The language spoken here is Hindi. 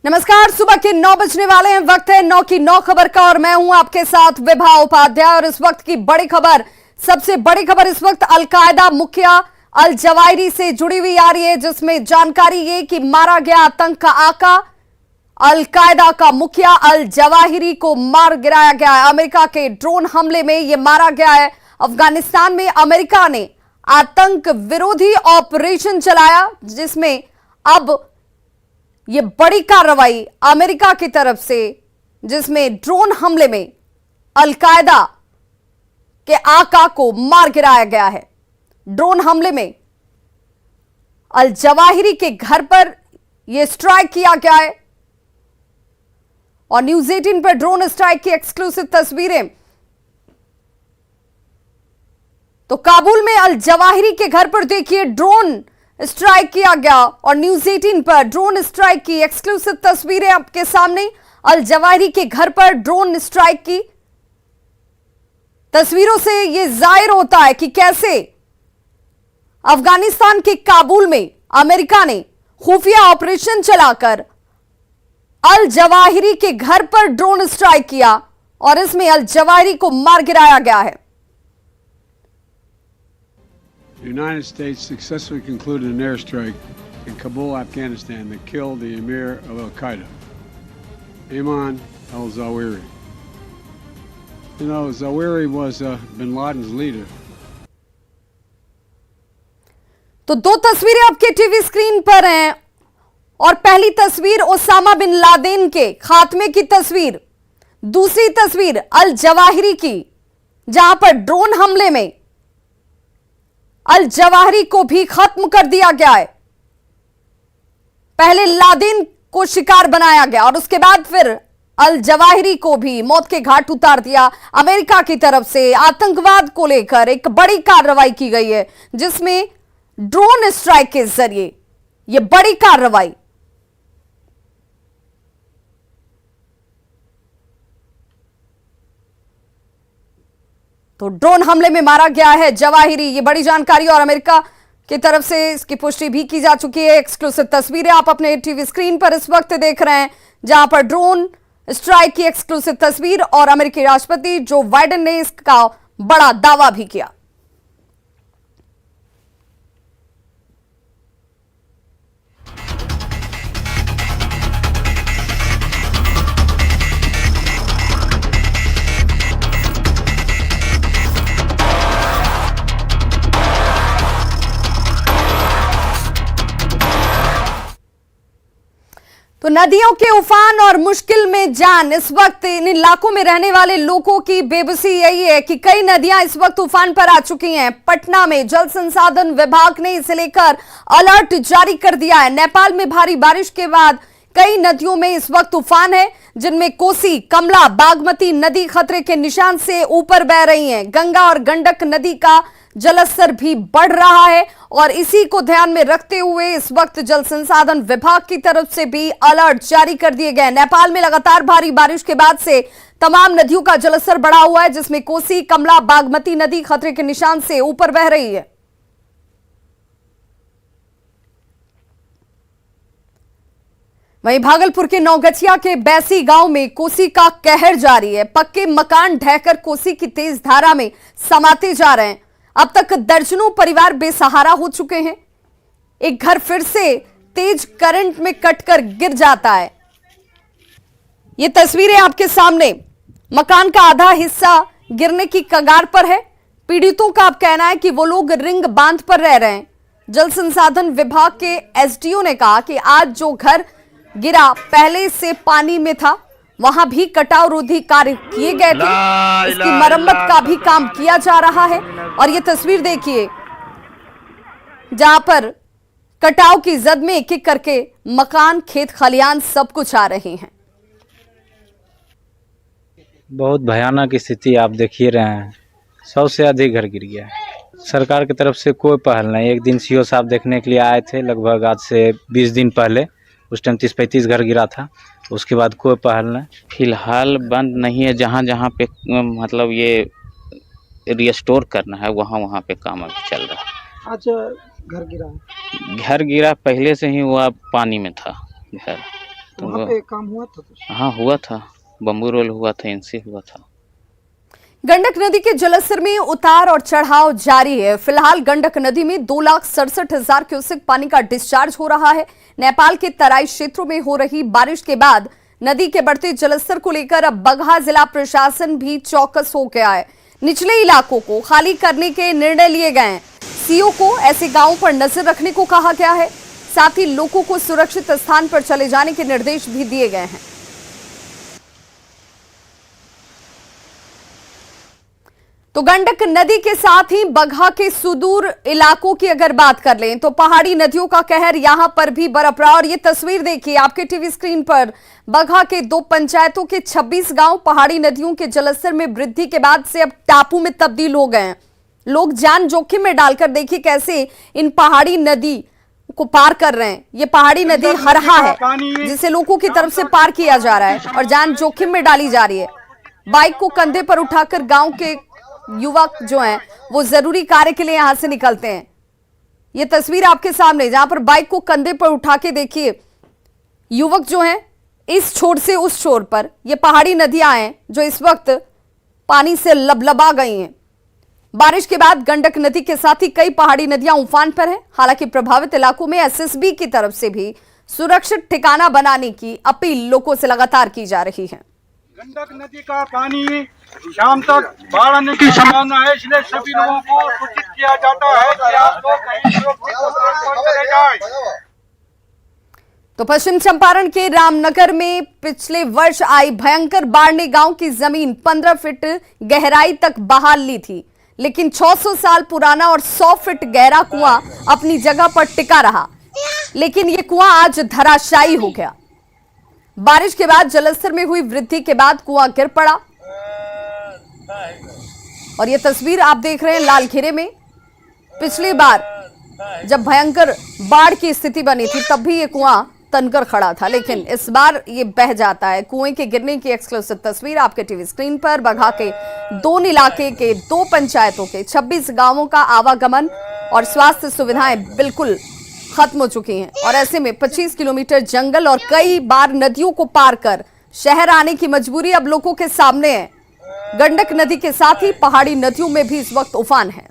नमस्कार, सुबह के 9 बजने वाले हैं। वक्त है 9 की 9 खबर का और मैं हूं आपके साथ विभा उपाध्याय। और इस वक्त की बड़ी खबर, सबसे बड़ी खबर इस वक्त अलकायदा मुखिया अल जवाहिरी से जुड़ी हुई आ रही है, जिसमें जानकारी ये कि मारा गया आतंक का आका अलकायदा का मुखिया अल जवाहिरी को मार गिराया गया है। अमेरिका के ड्रोन हमले में यह मारा गया है। अफगानिस्तान में अमेरिका ने आतंक विरोधी ऑपरेशन चलाया, जिसमें अब ये बड़ी कार्रवाई अमेरिका की तरफ से, जिसमें ड्रोन हमले में अलकायदा के आका को मार गिराया गया है। ड्रोन हमले में अल जवाहिरी के घर पर यह स्ट्राइक किया गया है और न्यूज 18 पर ड्रोन स्ट्राइक की एक्सक्लूसिव तस्वीरें। तो काबुल में अल जवाहिरी के घर पर देखिए ड्रोन स्ट्राइक किया गया और न्यूज 18 पर ड्रोन स्ट्राइक की एक्सक्लूसिव तस्वीरें आपके सामने। अल जवाहिरी के घर पर ड्रोन स्ट्राइक की तस्वीरों से यह जाहिर होता है कि कैसे अफगानिस्तान के काबुल में अमेरिका ने खुफिया ऑपरेशन चलाकर अल जवाहिरी के घर पर ड्रोन स्ट्राइक किया और इसमें अल जवाहिरी को मार गिराया गया है। The United States successfully concluded an airstrike in Kabul, Afghanistan that killed the emir of Al-Qaeda, Ayman al-Zawahiri. You know, Zawahiri was bin Laden's leader. तो दो तस्वीरें आपके टीवी स्क्रीन पर हैं और पहली तस्वीर ओसामा बिन लादेन के खात्मे की तस्वीर, दूसरी तस्वीर अल जवाहिरी की, जहां पर ड्रोन हमले में अल जवाहिरी को भी खत्म कर दिया गया है। पहले लादेन को शिकार बनाया गया और उसके बाद फिर अल जवाहिरी को भी मौत के घाट उतार दिया। अमेरिका की तरफ से आतंकवाद को लेकर एक बड़ी कार्रवाई की गई है, जिसमें ड्रोन स्ट्राइक के जरिए यह बड़ी कार्रवाई तो ड्रोन हमले में मारा गया है जवाहिरी। ये बड़ी जानकारी और अमेरिका की तरफ से इसकी पुष्टि भी की जा चुकी है। एक्सक्लूसिव तस्वीरें आप अपने टीवी स्क्रीन पर इस वक्त देख रहे हैं, जहां पर ड्रोन स्ट्राइक की एक्सक्लूसिव तस्वीर और अमेरिकी राष्ट्रपति जो बाइडेन ने इसका बड़ा दावा भी किया। तो नदियों के उफान और मुश्किल में जान, इस वक्त इन इलाकों में रहने वाले लोगों की बेबसी यही है कि कई नदियां इस वक्त उफान पर आ चुकी हैं। पटना में जल संसाधन विभाग ने इसे लेकर अलर्ट जारी कर दिया है। नेपाल में भारी बारिश के बाद कई नदियों में इस वक्त उफान है, जिनमें कोसी, कमला, बागमती नदी खतरे के निशान से ऊपर बह रही हैं। गंगा और गंडक नदी का जलस्तर भी बढ़ रहा है और इसी को ध्यान में रखते हुए इस वक्त जल संसाधन विभाग की तरफ से भी अलर्ट जारी कर दिए गए। नेपाल में लगातार भारी बारिश के बाद से तमाम नदियों का जलस्तर बढ़ा हुआ है, जिसमें कोसी, कमला, बागमती नदी खतरे के निशान से ऊपर बह रही है। वहीं भागलपुर के नौगछिया के बैसी गांव में कोसी का कहर जारी है। पक्के मकान ढहकर कोसी की तेज धारा में समाते जा रहे हैं। अब तक दर्जनों परिवार बेसहारा हो चुके हैं। एक घर फिर से तेज करंट में कटकर गिर जाता है। ये तस्वीरें आपके सामने, मकान का आधा हिस्सा गिरने की कगार पर है। पीड़ितों का अब कहना है कि वो लोग रिंग बांध पर रह रहे हैं। जल संसाधन विभाग के एसडीओ ने कहा कि आज जो घर गिरा पहले से पानी में था, वहां भी कटाव रोधी कार्य किए गए थे। इसकी मरम्मत का भी काम किया जा रहा है और ये तस्वीर देखिए, जहां पर कटाव की जद में एक एक करके मकान, खेत खलियान सब कुछ आ रहे हैं। बहुत भयानक स्थिति आप देख ही रहे हैं। 100 से अधिक घर गिर गया है। सरकार की तरफ से कोई पहल नहीं। एक दिन सीओ साहब देखने के लिए आए थे, लगभग आज से 20 दिन पहले। उस टाइम 30-35 घर गिरा था। उसके बाद कोई पहल नहीं। फिलहाल बंद नहीं है। जहाँ जहाँ पे मतलब ये रिस्टोर करना है, वहाँ वहाँ पे काम अभी चल रहा है। आज घर गिरा पहले से ही वो पानी में था घर। तो वहाँ पे काम हुआ था कुछ? हाँ हुआ था, बम्बू रोल हुआ था, एनसी हुआ था। गंडक नदी के जलस्तर में उतार और चढ़ाव जारी है। फिलहाल गंडक नदी में 2,67,000 क्यूसेक पानी का डिस्चार्ज हो रहा है। नेपाल के तराई क्षेत्रों में हो रही बारिश के बाद नदी के बढ़ते जलस्तर को लेकर अब बगहा जिला प्रशासन भी चौकस हो गया है। निचले इलाकों को खाली करने के निर्णय लिए गए हैं। सीओ को ऐसे गांवों पर नजर रखने को कहा गया है। साथ ही लोगों को सुरक्षित स्थान पर चले जाने के निर्देश भी दिए गए हैं। तो गंडक नदी के साथ ही बगहा के सुदूर इलाकों की अगर बात कर लें तो पहाड़ी नदियों का कहर यहां पर भी बरप रहा। और ये तस्वीर देखिए आपके टीवी स्क्रीन पर, बगहा के 2 पंचायतों के 26 गांव पहाड़ी नदियों के जलस्तर में वृद्धि के बाद से अब टापू में तब्दील हो गए हैं। लोग जान जोखिम में डालकर देखिए कैसे इन पहाड़ी नदी को पार कर रहे हैं। ये पहाड़ी नदी हरहा है जिसे लोगों की तरफ से पार किया जा रहा है और जान जोखिम में डाली जा रही है। बाइक को कंधे पर उठाकर गांव के युवक जो हैं वो जरूरी कार्य के लिए यहां से निकलते हैं। ये तस्वीर आपके सामने जहां पर बाइक को कंधे पर उठा के देखिए युवक जो हैं इस छोर से उस छोर पर। ये पहाड़ी नदियां हैं जो इस वक्त पानी से लबलबा गई हैं। बारिश के बाद गंडक नदी के साथ ही कई पहाड़ी नदियां उफान पर हैं। हालांकि प्रभावित इलाकों में एसएसबी की तरफ से भी सुरक्षित ठिकाना बनाने की अपील लोगों से लगातार की जा रही है। गंडक नदी का पानी शाम तक बाढ़ आने की संभावना है, इसलिए सभी लोगों को सूचित किया जाता है कि आप लोग कहीं सुरक्षित स्थान पर चले जाएं। तो पश्चिम चंपारण के रामनगर में पिछले वर्ष आई भयंकर बाढ़ ने गांव की जमीन 15 फीट गहराई तक बहा ली थी, लेकिन 600 साल पुराना और 100 फीट गहरा कुआं अपनी जगह पर टिका रहा। लेकिन यह कुआं आज धराशायी हो गया। बारिश के बाद जलस्तर में हुई वृद्धि के बाद कुआं गिर पड़ा। और यह तस्वीर आप देख रहे हैं लालखेरे में। पिछली बार जब भयंकर बाढ़ की स्थिति बनी थी तब भी यह कुआं तनकर खड़ा था, लेकिन इस बार ये बह जाता है। कुएं के गिरने की एक्सक्लूसिव तस्वीर आपके टीवी स्क्रीन पर। बगहा के 2 इलाके के 2 पंचायतों के 26 गांवों का आवागमन और स्वास्थ्य सुविधाएं बिल्कुल खत्म हो चुकी हैं। और ऐसे में 25 किलोमीटर जंगल और कई बार नदियों को पार कर शहर आने की मजबूरी अब लोगों के सामने है। गंडक नदी के साथ ही पहाड़ी नदियों में भी इस वक्त उफान है।